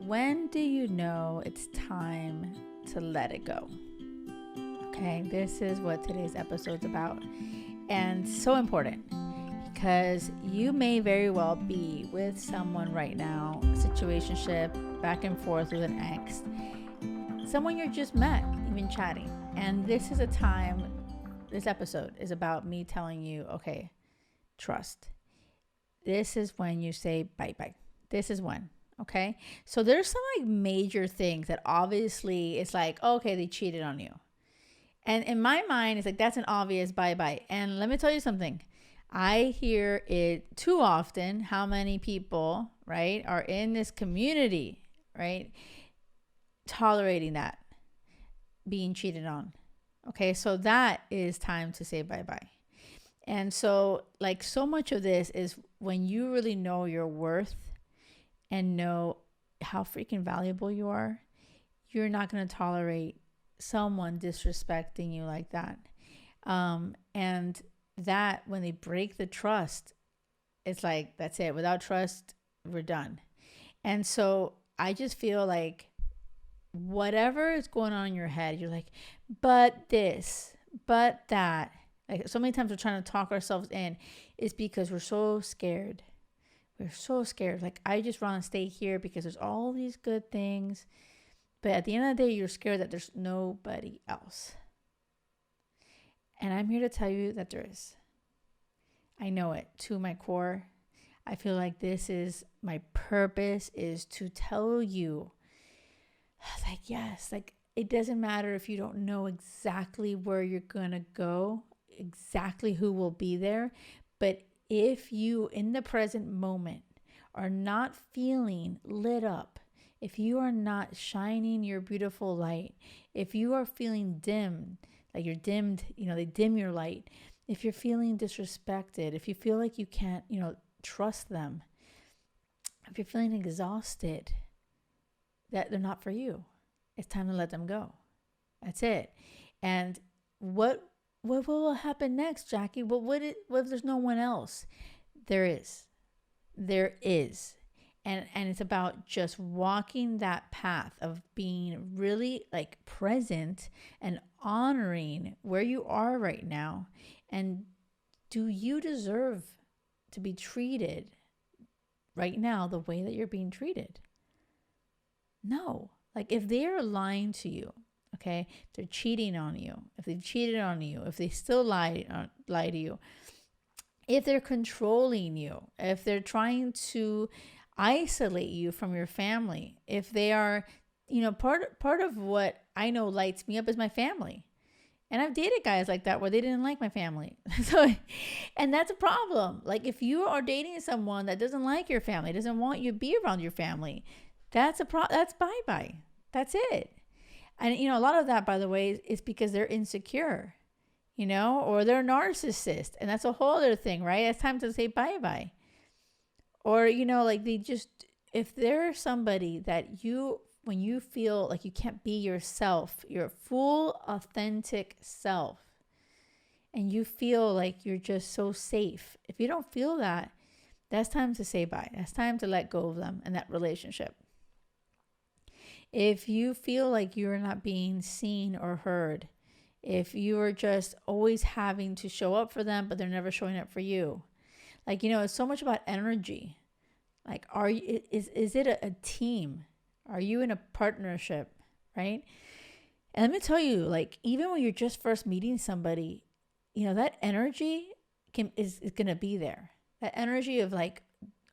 When do you know it's time to let it go? Okay, this is what today's episode's about. And so important because you may very well be with someone right now, situationship, back and forth with an ex, someone you just met, even chatting. And this is a time, this episode is about me telling you, okay, trust. This is when you say bye-bye. This is when. Okay. So there's some like major things that obviously it's like, okay, they cheated on you. And in my mind, it's like, that's an obvious bye-bye. And let me tell you something. I hear it too often, how many people, right, are in this community, right, tolerating that, being cheated on. Okay. So that is time to say bye-bye. And so like so much of this is when you really know your worth and know how freaking valuable you are, you're not going to tolerate someone disrespecting you like that. And that when they break the trust, it's like, that's it. Without trust, we're done. And so I just feel like whatever is going on in your head, you're like, but this, but that. Like so many times we're trying to talk ourselves in is because we're so scared. We're so scared. Like, I just want to stay here because there's all these good things. But at the end of the day, you're scared that there's nobody else. And I'm here to tell you that there is. I know it to my core. I feel like this is my purpose, is to tell you, like, yes, like it doesn't matter if you don't know exactly where you're going to go, exactly who will be there. But if you, in the present moment, are not feeling lit up, if you are not shining your beautiful light, if you are feeling dimmed, like you're dimmed, they dim your light, if you're feeling disrespected, if you feel like you can't, trust them, if you're feeling exhausted, that they're not for you, it's time to let them go. That's it. And what will happen next, Jackie? What if there's no one else? There is. And it's about just walking that path of being really like present and honoring where you are right now. And do you deserve to be treated right now the way that you're being treated? No. Like if they're lying to you, okay, if they're cheating on you, if they cheated on you, if they still lie to you, if they're controlling you, if they're trying to isolate you from your family, if they are, part of what I know lights me up is my family. And I've dated guys like that where they didn't like my family. And that's a problem. Like if you are dating someone that doesn't like your family, doesn't want you to be around your family, that's bye-bye. That's it. And, a lot of that, by the way, is because they're insecure, or they're narcissist. And that's a whole other thing, right? It's time to say bye-bye. Or, like if there's somebody that when you feel like you can't be yourself, your full, authentic self, and you feel like you're just so safe, if you don't feel that, that's time to say bye. That's time to let go of them and that relationship. If you feel like you're not being seen or heard, if you are just always having to show up for them, but they're never showing up for you, like, it's so much about energy. Like, is it a team? Are you in a partnership, right? And let me tell you, like, even when you're just first meeting somebody, that energy is going to be there. That energy of like,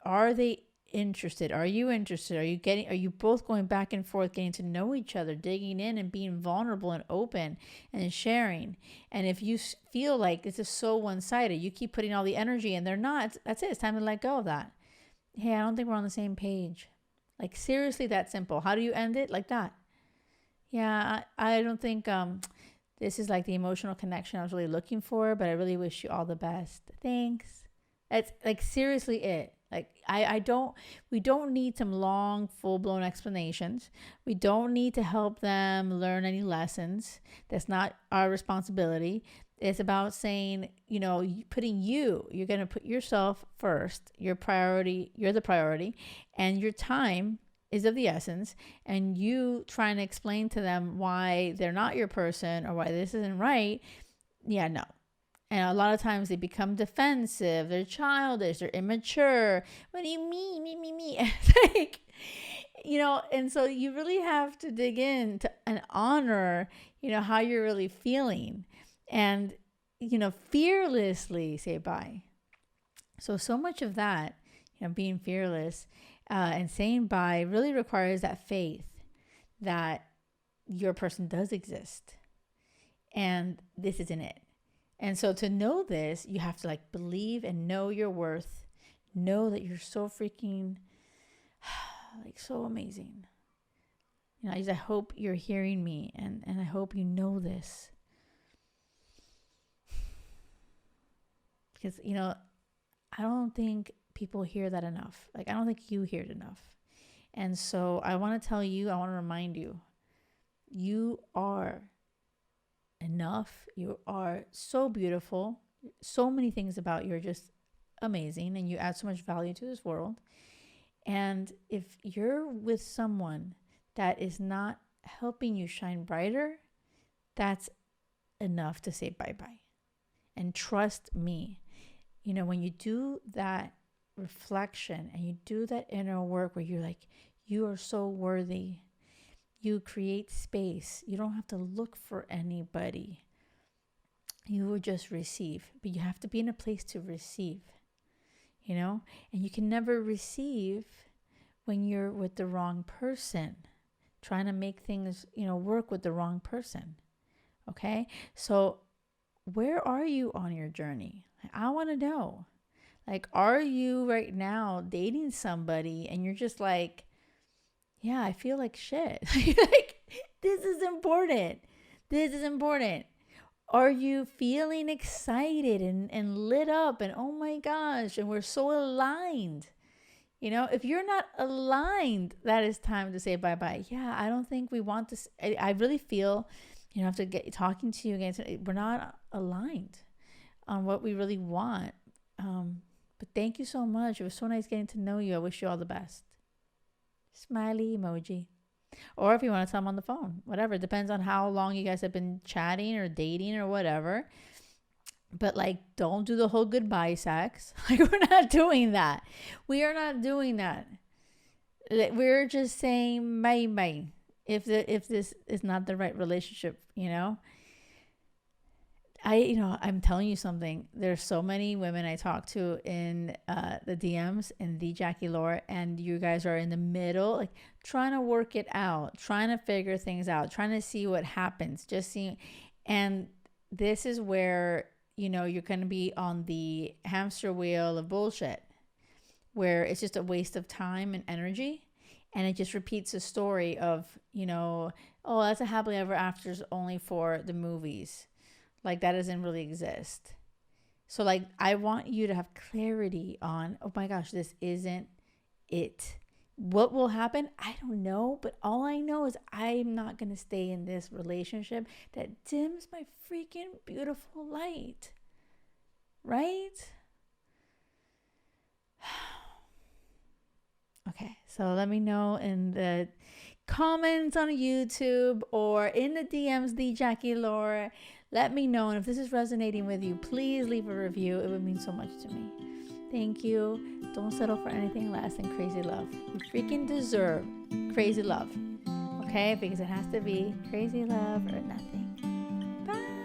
are they interested? Are you interested? Are you both going back and forth, getting to know each other, digging in and being vulnerable and open and sharing? And if you feel like this is so one-sided, you keep putting all the energy and they're not, that's it. It's time to let go of that. Hey, I don't think we're on the same page. Like seriously, that simple. How do you end it? Like that. Yeah, I don't think this is like the emotional connection I was really looking for, but I really wish you all the best. Thanks. That's like seriously it. Like we don't need some long, full-blown explanations. We don't need to help them learn any lessons. That's not our responsibility. It's about saying, you're going to put yourself first, your priority, you're the priority, and your time is of the essence, and you trying to explain to them why they're not your person or why this isn't right, yeah, no. And a lot of times they become defensive, they're childish, they're immature. What do you mean, me? It's like, and so you really have to dig in to and honor, how you're really feeling, and, fearlessly say bye. So much of that, being fearless and saying bye really requires that faith that your person does exist and this isn't it. And so to know this, you have to believe and know your worth, know that you're so freaking so amazing. I hope you're hearing me, and I hope you know this. Because, I don't think people hear that enough. I don't think you hear it enough. And so I want to tell you, I want to remind you, you are enough. You are so beautiful. So many things about you are just amazing, and you add so much value to this world. And if you're with someone that is not helping you shine brighter, that's enough to say bye-bye. And trust me, when you do that reflection and you do that inner work where you're you are so worthy, you create space. You don't have to look for anybody. You will just receive. But you have to be in a place to receive, and you can never receive when you're with the wrong person, trying to make things, work with the wrong person. Okay? So where are you on your journey? I want to know. Are you right now dating somebody and you're just yeah, I feel like shit. This is important. This is important. Are you feeling excited and lit up and oh my gosh, and we're so aligned? If you're not aligned, that is time to say bye-bye. Yeah, I don't think we want this. I really feel, after talking to you again, we're not aligned on what we really want. But thank you so much. It was so nice getting to know you. I wish you all the best. Smiley emoji. Or if you want to tell them on the phone, whatever. It depends on how long you guys have been chatting or dating or whatever. But don't do the whole goodbye sex. We're not doing that. We are not doing that. We're just saying bye-bye. If this is not the right relationship, I'm telling you something. There's so many women I talk to in the DMs in the Jackie Lore, and you guys are in the middle, trying to work it out, trying to figure things out, trying to see what happens, just seeing. And this is where, you're going to be on the hamster wheel of bullshit, where it's just a waste of time and energy. And it just repeats the story of, oh, that's a happily ever afters only for the movies. That doesn't really exist. So I want you to have clarity on, oh my gosh, this isn't it. What will happen? I don't know. But all I know is I'm not going to stay in this relationship that dims my freaking beautiful light. Right? Okay. So let me know in the comments on YouTube or in the DMs, the Jackie Lore. Let me know. And if this is resonating with you, please leave a review. It would mean so much to me. Thank you. Don't settle for anything less than crazy love. You freaking deserve crazy love. Okay? Because it has to be crazy love or nothing. Bye.